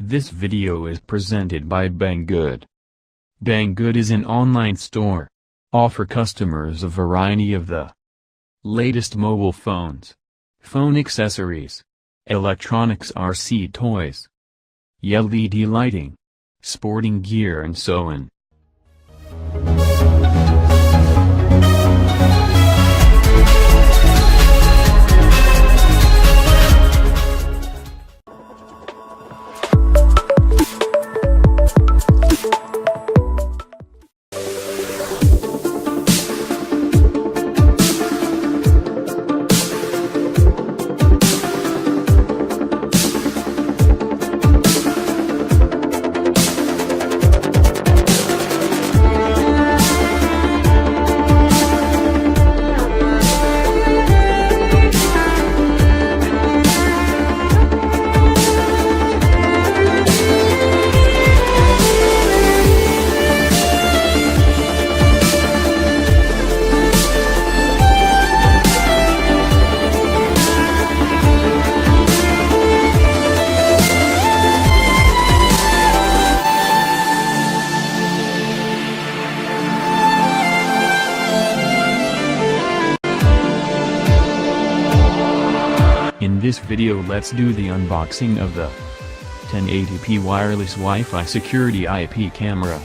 This video is presented by Banggood. Banggood is an online store. Offer customers a variety of the latest mobile phones, phone accessories, electronics, RC toys, LED lighting, sporting gear and so on. In this video, let's do the unboxing of the 1080p wireless Wi-Fi security IP camera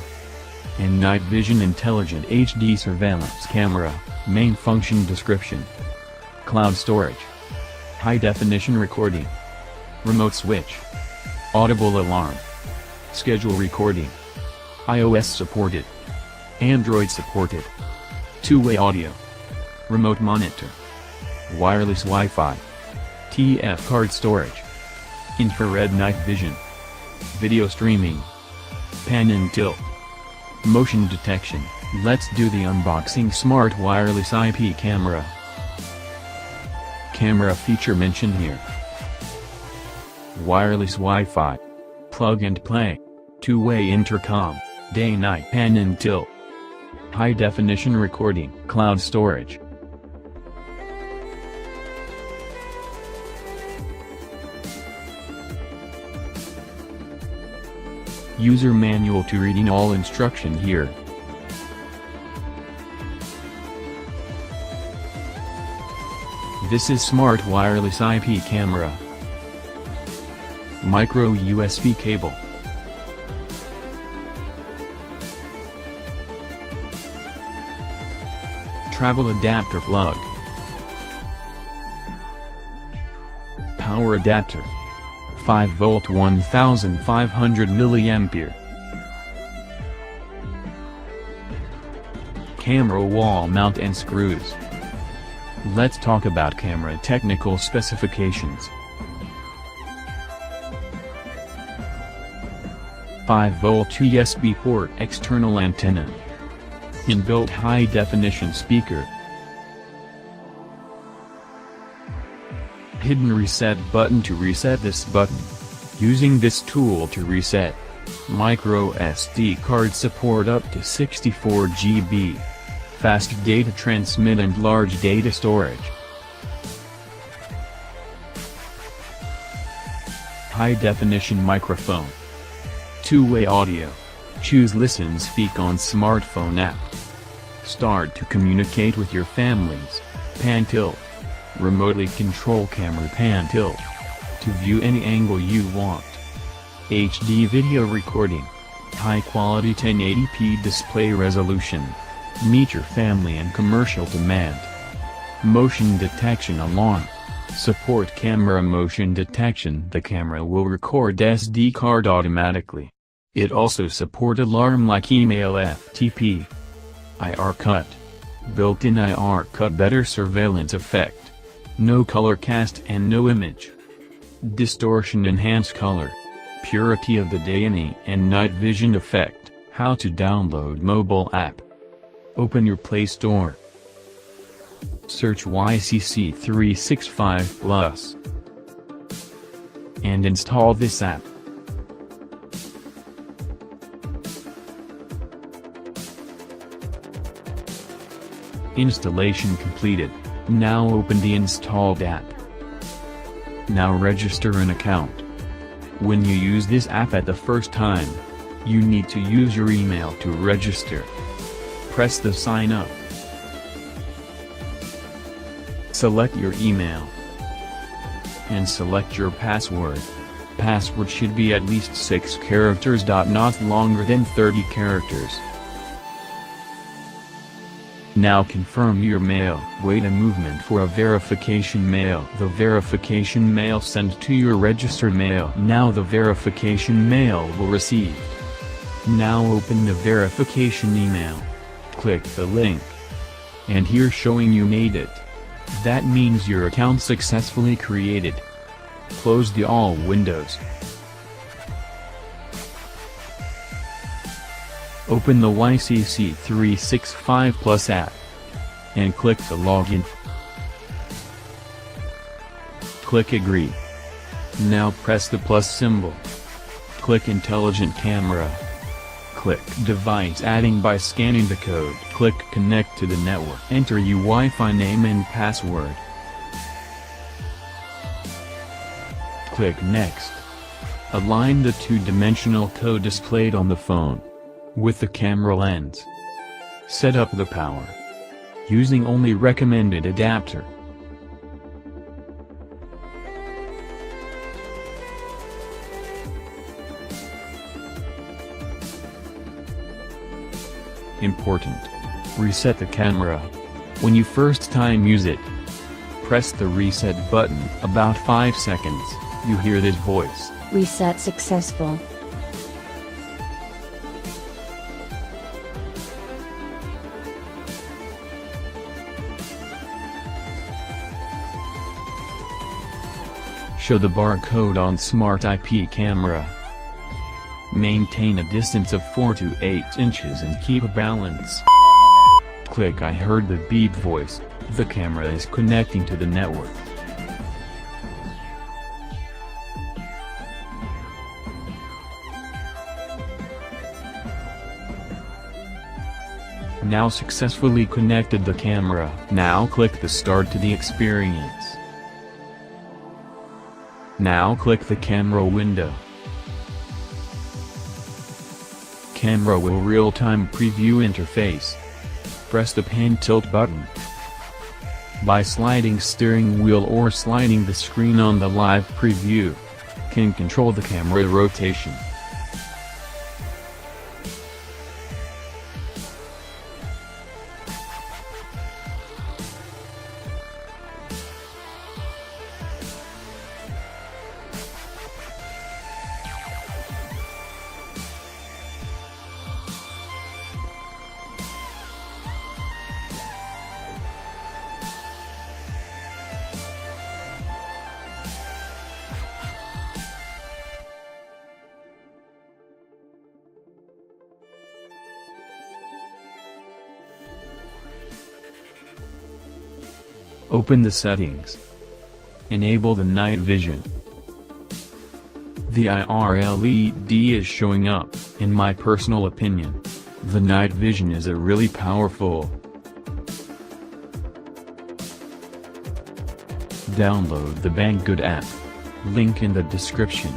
and night vision intelligent HD surveillance camera. Main function description: cloud storage, high definition recording, remote switch, audible alarm, schedule recording, iOS supported, Android supported, two-way audio, remote monitor, wireless Wi-Fi, TF card storage, infrared night vision, video streaming, pan and tilt, motion detection. Let's do the unboxing. Smart wireless IP camera. Camera feature mentioned here: wireless Wi-Fi, plug and play, two-way intercom, day-night pan and tilt, high definition recording, cloud storage. User manual to reading all instruction here. This is smart wireless IP camera. Micro USB cable. Travel adapter plug. Power adapter. 5V 1500 mA. Camera wall mount and screws. Let's talk about camera technical specifications. 5V USB port, external antenna, inbuilt high definition speaker, hidden reset button to reset this button. Using this tool to reset. Micro SD card support up to 64 GB. Fast data transmit and large data storage. High definition microphone. Two-way audio. Choose listen speak on smartphone app. Start to communicate with your families. Pan tilt. Remotely control camera pan tilt to view any angle you want. HD video recording. High quality 1080p display resolution. Meet your family and commercial demand. Motion detection alarm. Support camera motion detection. The camera will record SD card automatically. It also support alarm like email FTP. IR cut. Built-in IR cut, better surveillance effect. No color cast and no image distortion, enhance color, purity of the day and night vision effect. How to download mobile app. Open your Play Store. Search YCC365 Plus and install this app. Installation completed. Now open the installed app. Now register an account. When you use this app at the first time, you need to use your email to register. Press the sign up. Select your email. And select your password. Password should be at least 6 characters. Not longer than 30 characters. Now confirm your mail. Wait a movement for a verification mail. The verification mail sent to your registered mail. Now the verification mail will receive. Now open the verification email. Click the link. And here showing you made it. That means your account successfully created. Close the all windows. Open the YCC 365 Plus app. And click the login. Click agree. Now press the plus symbol. Click intelligent camera. Click device adding by scanning the code. Click connect to the network. Enter your Wi-Fi name and password. Click next. Align the two-dimensional code displayed on the phone with the camera lens. Set up the power using only recommended adapter. Important. Reset the camera. When you first time use it, press the reset button. About 5 seconds, you hear this voice. Reset successful. Show the barcode on Smart IP camera. Maintain a distance of 4 to 8 inches and keep a balance. Click I heard the beep voice. The camera is connecting to the network. Now successfully connected the camera. Now click the start to the experience. Now click the camera window. Camera will real-time preview interface. Press the pan tilt button. By sliding steering wheel or sliding the screen on the live preview, can control the camera rotation. Open the settings. Enable the night vision. The IR LED is showing up. In my personal opinion, the night vision is a really powerful. Download the Banggood app. Link in the description.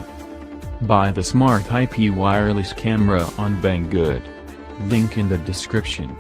Buy the Smart IP wireless camera on Banggood. Link in the description.